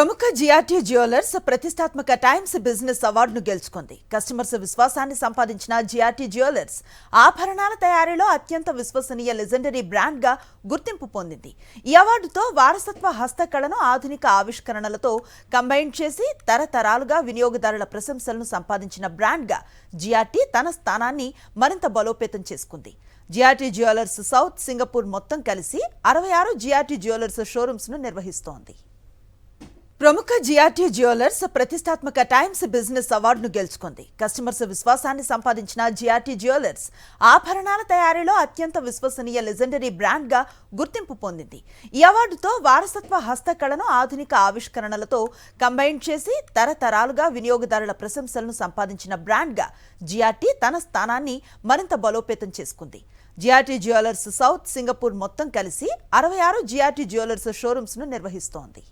ప్రముఖ GRT jewellers ప్రతిష్టాత్మక times business అవార్డును గెలుచుకుంది. కస్టమర్స్ విశ్వాసాన్ని సంపాదించిన జిఆర్టీ జ్యువెలర్స్ ఆభరణాల తయారీలో అత్యంత విశ్వసనీయ లెజెండరీ బ్రాండ్ గా గుర్తింపు పొందింది. ఈ అవార్డుతో వారసత్వ హస్తకళను ఆధునిక ఆవిష్కరణలతో కంబైన్ చేసి తరతరాలుగా వినియోగదారుల ప్రశంసలను సంపాదించిన బ్రాండ్ గా జిఆర్టీ తన స్థానాన్ని మరింత బలోపేతం చేసుకుంది. జిఆర్టీ జ్యువెలర్స్ సౌత్ సింగపూర్ మొత్తం కలిసి 66 జిఆర్టీ జ్యువెలర్స్ షోరూమ్స్ ను నిర్వహిస్తోంది. ప్రముఖ జిఆర్టీ జ్యువెలర్స్ ప్రతిష్టాత్మక టైమ్స్ బిజినెస్ అవార్డును గెలుచుకుంది. కస్టమర్స్ విశ్వాసాన్ని సంపాదించిన జిఆర్టీ జ్యువెలర్స్ ఆభరణాల తయారీలో అత్యంత విశ్వసనీయ లెజెండరీ బ్రాండ్ గా గుర్తింపు పొందింది. ఈ అవార్డుతో వారసత్వ హస్తకళను ఆధునిక ఆవిష్కరణలతో కంబైన్ చేసి తరతరాలుగా వినియోగదారుల ప్రశంసలను సంపాదించిన బ్రాండ్ గా జిఆర్టీ తన స్థానాన్ని మరింత బలోపేతం చేసుకుంది. జిఆర్టీ జ్యువెలర్స్ సౌత్ సింగపూర్ మొత్తం కలిసి 66 జిఆర్టీ జ్యువెలర్స్ షోరూమ్స్ ను నిర్వహిస్తోంది.